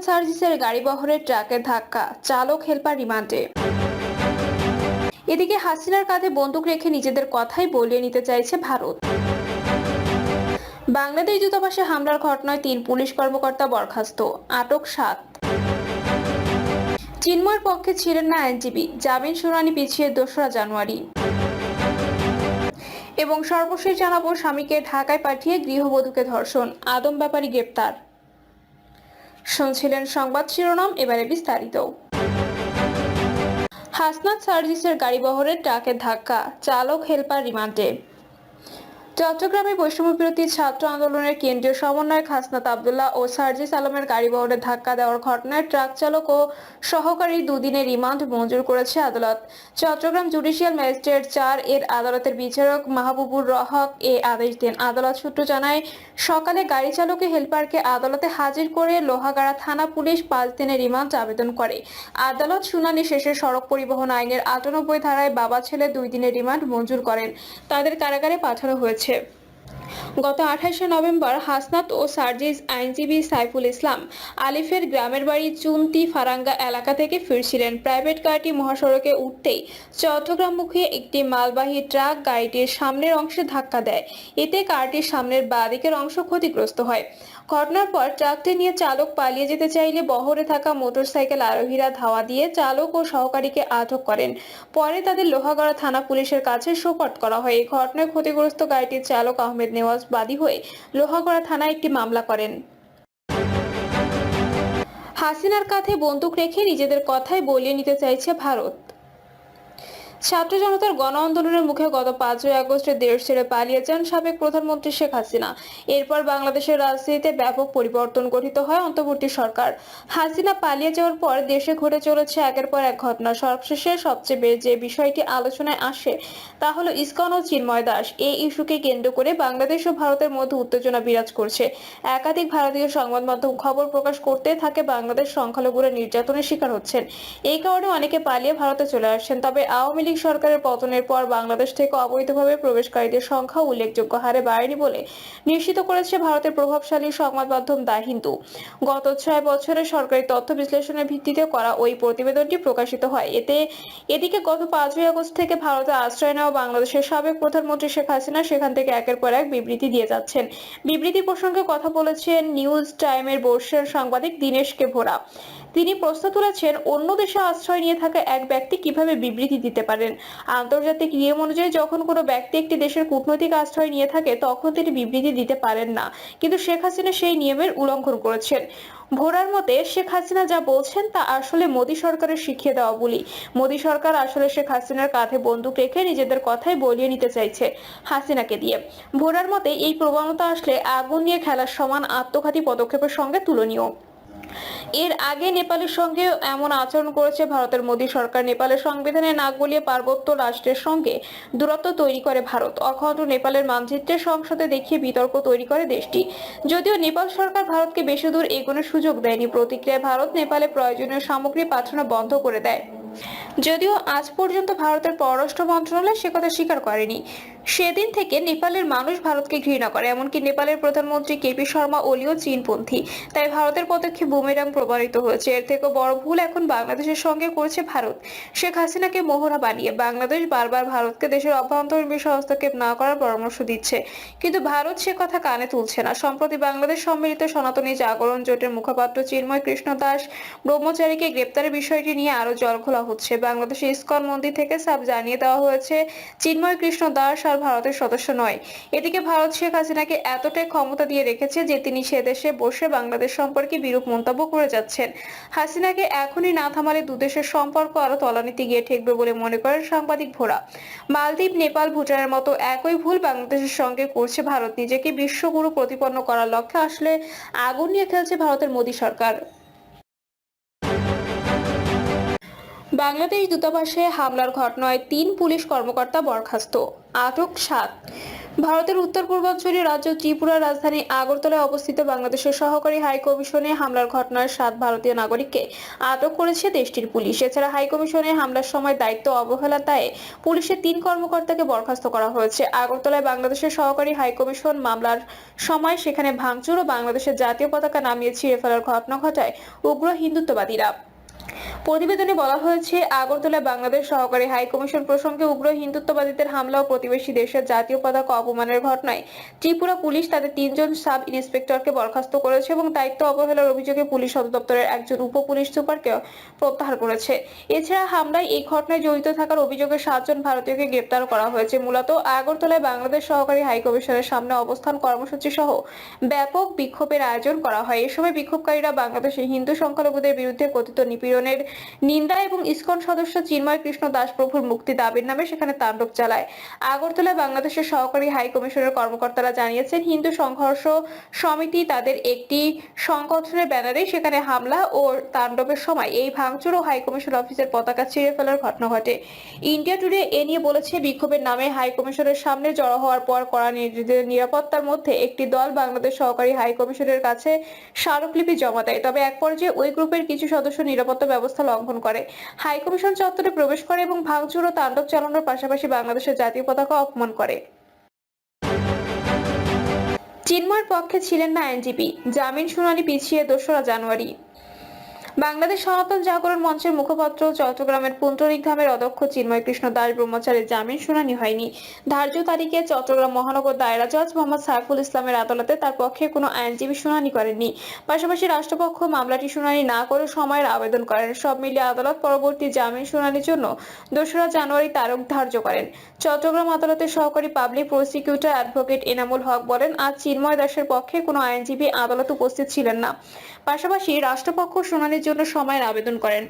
সার্জিসের গাড়িবহরে ট্রাকের ধাক্কা, চালক হেলপার রিমান্ডে। এদিকে হাসিনার কাঁধে বন্দুক রেখে নিজেদের কথাই বলিয়ে নিতে চাইছে ভারত। বাংলাদেশ দূতাবাসে হামলার ঘটনায় 3 পুলিশ কর্মকর্তা বরখাস্ত, আটক 7। চিন্ময়ের পক্ষে ছিলেন না আইনজীবী, জামিন শুনানি পিছিয়ে 2রা জানুয়ারি। এবং সর্বশেষ জানাবো, স্বামীকে ঢাকায় পাঠিয়ে গৃহবধূকে ধর্ষণ, আদম ব্যাপারী গ্রেপ্তার। শুনছিলেন সংবাদ শিরোনাম, এবারে বিস্তারিত। হাসনাত সার্জিসের গাড়িবহরে ট্রাকের ধাক্কা, চালক হেলপার রিমান্ডে। চট্টগ্রামে বৈষম্য বিরোধী ছাত্র আন্দোলনের কেন্দ্রীয় সমন্বয়ক হাসনাত আব্দুল্লাহ ও সার্জিস আলমের গাড়িবহরে ধাক্কা দেওয়ার ঘটনায় ট্রাক চালক ও সহকারী দুদিনের রিমান্ড মঞ্জুর করেছে আদালত। চট্টগ্রাম জুডিশিয়াল ম্যাজিস্ট্রেট 4 এর আদালতের বিচারক মাহবুবুর রহক এ আদেশ দেন। আদালত সূত্র জানায়, সকালে গাড়ি চালকে হেলপারকে আদালতে হাজির করে লোহাগাড়া থানা পুলিশ 5 দিনের রিমান্ড আবেদন করে। আদালত শুনানি শেষে সড়ক পরিবহন আইনের 98 ধারায় বাবা ছেলে 2 দিনের রিমান্ড মঞ্জুর করেন। তাদের কারাগারে পাঠানো হয়েছে। গত 28শে নভেম্বর হাসনাত ও সার্জিস আইনজীবী সাইফুল ইসলাম আলিফের গ্রামের বাড়ি চুন্তি ফারাঙ্গা এলাকা থেকে ফিরছিলেন। প্রাইভেট কারটি মহাসড়কে উঠতেই চট্টগ্রামমুখী একটি মালবাহী ট্রাক গাড়িটির সামনের অংশে ধাক্কা দেয়। এতে কারটির সামনের বাঁ দিকের অংশ ক্ষতিগ্রস্ত হয়। ঘটনার পর ট্রাকটি নিয়ে চালক পালিয়ে যেতে চাইলে বহরে থাকা মোটরসাইকেল আরোহীরা ধাওয়া দিয়ে চালক ও সহকারীকে আটক করেন। পরে তাদের লোহাগড়া থানা পুলিশের কাছে সোপর্দ করা হয়। এই ঘটনায় ক্ষতিগ্রস্ত গাড়িটির চালক আহমেদ নেওয়াজ বাদী হয়ে লোহাগড়া থানায় একটি মামলা করেন। হাসিনার কাঁধে বন্দুক রেখে নিজেদের কথাই বলিয়ে নিতে চাইছে ভারত। ছাত্র জনতার গণ আন্দোলনের মুখে গত 5ই আগস্টে দেশ ছেড়ে পালিয়ে যান সাবেক প্রধানমন্ত্রী শেখ হাসিনা। এরপর বাংলাদেশের রাজনীতিতে ব্যাপক পরিবর্তন গঠিত হয় অন্তর্বর্তী সরকার। হাসিনা পালিয়ে যাওয়ার পর দেশে ঘটে চলেছে একের পর এক ঘটনা। সবশেষে সবচেয়ে যে বিষয়টি আলোচনায় আসে তা হলো ইসকন ও চিন্ময় দাস। এই ইস্যুকে কেন্দ্র করে বাংলাদেশ ও ভারতের মধ্যে উত্তেজনা বিরাজ করছে। একাধিক ভারতীয় সংবাদ মাধ্যম খবর প্রকাশ করতে থাকে বাংলাদেশ সংখ্যালঘুরা নির্যাতনের শিকার হচ্ছেন। এই কারণে অনেকে পালিয়ে ভারতে চলে আসছেন। তবে আওয়ামী লীগ সরকারের পতনের পর বাংলাদেশ থেকে অবৈধভাবে প্রবেশকারীদের সংখ্যা উল্লেখযোগ্য হারে বাড়েনি বলে নিশ্চিত করেছে ভারতের প্রভাবশালী সংবাদ মাধ্যম দ্য হিন্দু। গত 6 বছরের সরকারি তথ্য বিশ্লেষণের ভিত্তিতে করা ওই প্রতিবেদনটি প্রকাশিত হয়। এদিকে গত 5ই আগস্ট থেকে ভারতে আশ্রয় নেওয়া বাংলাদেশের সাবেক প্রধানমন্ত্রী শেখ হাসিনা সেখান থেকে একের পর এক বিবৃতি দিয়ে যাচ্ছেন। বিবৃতি প্রসঙ্গে কথা বলেছেন নিউজ টাইমের বর্ষীয় সাংবাদিক দীনেশ কে ভোরা। তিনি প্রশ্ন তুলেছেন, অন্য দেশে আশ্রয় নিয়ে থাকা এক ব্যক্তি কিভাবে বিবৃতি দিতে পারেন? আন্তর্জাতিক নিয়ম অনুযায়ী যখন কোনো ব্যক্তি একটি দেশের কূটনৈতিক আশ্রয় নিয়ে থাকে তখন তিনি বিবৃতি দিতে পারেন না, কিন্তু শেখ হাসিনা সেই নিয়মের উল্লঙ্ঘন করেছেন। ভোরার মতে, শেখ হাসিনা যা বলছেন তা আসলে মোদী সরকারের শিখিয়ে দেওয়া বলি। মোদী সরকার আসলে শেখ হাসিনার কাঁধে বন্দুক রেখে নিজেদের কথাই বলিয়ে নিতে চাইছে হাসিনাকে দিয়ে। ভোরার মতে, এই প্রবণতা আসলে আগুন নিয়ে খেলার সমান আত্মঘাতী পদক্ষেপের সঙ্গে তুলনীয়। এর আগে নেপালের সঙ্গে এমন আচরণ করেছে ভারতের মোদী সরকার। নেপালের সংবিধানে নাক গলিয়ে পার্বত্য রাষ্ট্রের সঙ্গে দূরত্ব তৈরি করে ভারত। অখণ্ড নেপালের মানচিত্রের সংসদে দেখিয়ে বিতর্ক তৈরি করে দেশটি। যদিও নেপাল সরকার ভারতকে বেশি দূর এগোনোর সুযোগ দেয়নি। প্রতিক্রিয়ায় ভারত নেপালে প্রয়োজনীয় সামগ্রী পাঠানো বন্ধ করে দেয়। যদিও আজ পর্যন্ত ভারতের পররাষ্ট্র মন্ত্রণালয় সে কথা স্বীকার করেনি। সেদিন থেকে নেপালের মানুষ ভারতকে ঘৃণা করে। এমনকি নেপালের প্রধানমন্ত্রী কেপি শর্মা ওলিও চীনপন্থী। তাই ভারতের পদক্ষেপ বুমেরাং প্রমাণিত হয়েছে। এর থেকে বড় ভুল এখন বাংলাদেশের সঙ্গে করছে ভারত। শেখ হাসিনাকে মোহরা বানিয়ে বাংলাদেশ বারবার ভারতকে দেশের অভ্যন্তরীণ বিষয়ে হস্তক্ষেপ না করার পরামর্শ দিচ্ছে, কিন্তু ভারত সে কথা কানে তুলছে না। সম্প্রতি বাংলাদেশ সম্মিলিত সনাতনী জাগরণ জোটের মুখপাত্র চিন্ময় কৃষ্ণ দাস ব্রহ্মচারীকে গ্রেপ্তারের বিষয়টি নিয়ে আরো জলঘোলা হচ্ছে। বাংলাদেশে ইসকন মন্দির থেকে সাফ জানিয়ে দেওয়া হয়েছে চিন্ময় কৃষ্ণ দাস আর ভারতের সদস্য নয়। এদিকে ভারত শেখ হাসিনাকে এতটাই ক্ষমতা দিয়ে রেখেছে যে তিনি সে দেশে বসে বাংলাদেশ সম্পর্কে বিরূপ মন্তব্য করে যাচ্ছেন। হাসিনাকে এখনই না থামালে দুদেশের সম্পর্ক আরো তলানিতে গিয়ে ঠেকবে বলে মনে করেন সাংবাদিক ভোরা। মালদ্বীপ, নেপাল, ভুটানের মতো একই ভুল বাংলাদেশের সঙ্গে করছে ভারত। নিজেকে বিশ্বগুরু প্রতিপন্ন করার লক্ষ্যে আসলে আগুন নিয়ে খেলছে ভারতের মোদী সরকার। বাংলাদেশ দূতাবাসে হামলার ঘটনায় ৩ পুলিশ কর্মকর্তা বরখাস্ত, আটক ৭। ভারতের উত্তর পূর্বাঞ্চলীয় রাজ্য ত্রিপুরার রাজধানী আগরতলায় অবস্থিত বাংলাদেশের সহকারী হাই কমিশনে হামলার ঘটনায় ৭ ভারতীয় নাগরিককে আটক করেছে দেশটির পুলিশ। এছাড়া হাই কমিশনে হামলার সময় দায়িত্ব অবহেলার দায়ে পুলিশের ৩ কর্মকর্তাকে বরখাস্ত করা হয়েছে। আগরতলায় বাংলাদেশের সহকারী হাই কমিশন মামলার সময় সেখানে ভাঙচুর ও বাংলাদেশের জাতীয় পতাকা নামিয়ে ছিঁড়ে ফেলার ঘটনা ঘটায় উগ্র হিন্দুত্ববাদীরা। প্রতিবেদনে বলা হয়েছে, আগরতলায় বাংলাদেশ সহকারী হাই কমিশন প্রসঙ্গে উগ্র হিন্দুত্ববাদীদের হামলা ও প্রতিবেশী দেশের জাতীয় পতাকা অপমানের ঘটনায় ত্রিপুরা পুলিশ তাদের ৩ জন সাব ইন্সপেক্টরকে বরখাস্ত করেছে এবং দায়িত্ব অবহেলার অভিযোগে পুলিশ সদর দপ্তরের একজন উপ পুলিশ সুপারকে প্রত্যাহার করেছে। এছাড়া হামলায় এই ঘটনায় জড়িত থাকার অভিযোগে ৭ জন ভারতীয়কে গ্রেপ্তার করা হয়েছে। মূলত আগরতলায় বাংলাদেশ সহকারী হাই কমিশনের সামনে অবস্থান কর্মসূচি সহ ব্যাপক বিক্ষোভের আয়োজন করা হয়। এ সময় বিক্ষোভকারীরা বাংলাদেশের হিন্দু সংখ্যালঘুদের বিরুদ্ধে কথিত নিপীড়নের নিন্দা এবং ইসকন সদস্য চিন্ময় কৃষ্ণ দাস প্রভুর মুক্তি দাবির নামে সেখানে তাণ্ডব চালায়। আগরতলায় বাংলাদেশের সহকারী হাই কমিশনের কর্মকর্তারা জানিয়েছেন, হিন্দু সংঘর্ষ সমিতি তাদের একটি সংগঠনের ব্যানারে সেখানে হামলা ও তাণ্ডবের সময় এই ভাঙচুর ও হাই কমিশন অফিসের পতাকা ছিঁড়ে ফেলার ঘটনা ঘটে। ইন্ডিয়া টুডে এ নিয়ে বলেছে, বিক্ষোভের নামে হাই কমিশনের সামনে জড়ো হওয়ার পর কড়া নিরাপত্তার মধ্যে একটি দল বাংলাদেশ সহকারী হাই কমিশনের কাছে স্মারকলিপি জমা দেয়। তবে এক পর্যায়ে ওই গ্রুপের কিছু সদস্য নিরাপত্তা ব্যবস্থা লঙ্ঘন করে হাই কমিশন চত্বরে প্রবেশ করে এবং ভাঙচুর ও তাণ্ডব চালানোর পাশাপাশি বাংলাদেশের জাতীয় পতাকা অপমান করে। চিন্ময়ের পক্ষে ছিলেন না আইনজীবী, জামিন শুনানি পিছিয়ে ২রা জানুয়ারি। বাংলাদেশ সনাতন জাগরণ মঞ্চের মুখপাত্র চট্টগ্রামের পুন্ডরিক ধামের অধ্যক্ষ চিন্ময় কৃষ্ণ দাস ব্রহ্মচারীর জামিন শুনানি হয়নি। ধার্য তারিখে চট্টগ্রাম মহানগর দায়রা জজ মোহাম্মদ সাইফুল ইসলামের আদালতে তার পক্ষে কোনো আইনজীবী শুনানি করেননি। পাশাপাশি রাষ্ট্রপক্ষ মামলাটি শুনানি না করে সময়ের আবেদন করেন। সব মিলিয়ে আদালত পরবর্তী জামিন শুনানির জন্য ২রা জানুয়ারি তারিখ ধার্য করেন। চট্টগ্রাম আদালতের সহকারী public prosecutor advocate Enamul Haque বলেন, আজ চিন্ময় দাসের পক্ষে কোনো আইনজীবী আদালতে উপস্থিত ছিলেন না। পাশাপাশি রাষ্ট্রপক্ষ শুনানির জন্য সময়ের আবেদন করেন।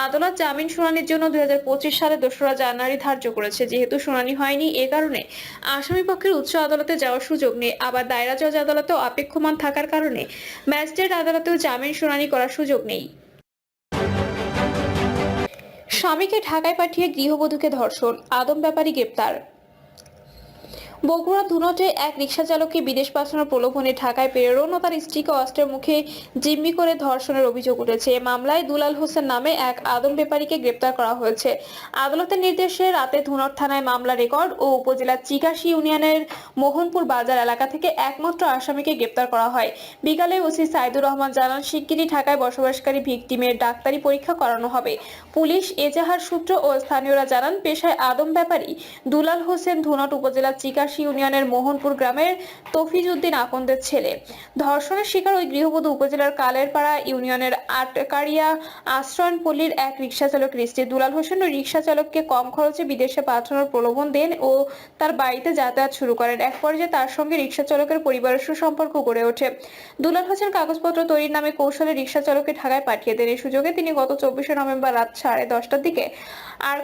আদালত জামিন শুনানির জন্য ২০২৫ সালে ২রা জানুয়ারি ধার্য করেছে। যেহেতু শুনানি হয়নি, এ কারণে আসামি পক্ষের উচ্চ আদালতে যাওয়ার সুযোগ নেই। আবার দায়রা জজ আদালতেও অপেক্ষমান থাকার কারণে ম্যাজিস্ট্রেট আদালতেও জামিন শুনানি করার সুযোগ নেই। স্বামীকে ঢাকায় পাঠিয়ে গৃহবধূকে ধর্ষণ, আদম ব্যাপারী গ্রেপ্তার। বগুড়া ধুনটে এক রিকশা চালককে বিদেশ পাঠানোর প্রলোভনে ঢাকায় প্রেরণ ও তার স্ত্রীকে অস্ত্রের মুখে জিম্মি করে ধর্ষণের অভিযোগ উঠেছে। এ মামলায় দুলাল হোসেন নামে এক আদম ব্যাপারীকে গ্রেপ্তার করা হয়েছে। আদালতের নির্দেশে রাতে ধুনট থানায় মামলা রেকর্ড ও উপজেলার চিকাশি ইউনিয়নের মোহনপুর বাজার এলাকা থেকে একমাত্র আসামিকে গ্রেপ্তার করা হয়। বিকালে ওসি সাইদুর রহমান জানান, শিগগিরই ঢাকায় বসবাসকারী ভিকটিমের ডাক্তারি পরীক্ষা করানো হবে। পুলিশ এজাহার সূত্র ও স্থানীয়রা জানান, পেশায় আদম ব্যাপারী দুলাল হোসেন ধুনট উপজেলার চিকাশি ইউনিয়নের মোহনপুর গ্রামের তফিজ উদ্দিন আকন্দের ছেলে। ধর্ষণের শিকার ওই গৃহবধূ উপজেলার কালেরপাড়া ইউনিয়নের আটকারিয়া আশ্রয়ণপল্লীর এক রিকশা চালকের স্ত্রী। দুলাল হোসেন ওই রিকশা চালককে কম খরচে বিদেশে পাঠানোর প্রলোভন দেন ও তার বাড়িতে যাতায়াত শুরু করেন। এক পর্যায়ে তার সঙ্গে রিকশা চালকের পরিবারের সুসম্পর্ক গড়ে ওঠে। দুলাল হোসেন কাগজপত্র তৈরির নামে কৌশলে রিকশা চালককে ঢাকায় পাঠিয়ে দেন। এই সুযোগে তিনি গত ২৪শে নভেম্বর রাত 10:30টার দিকে আর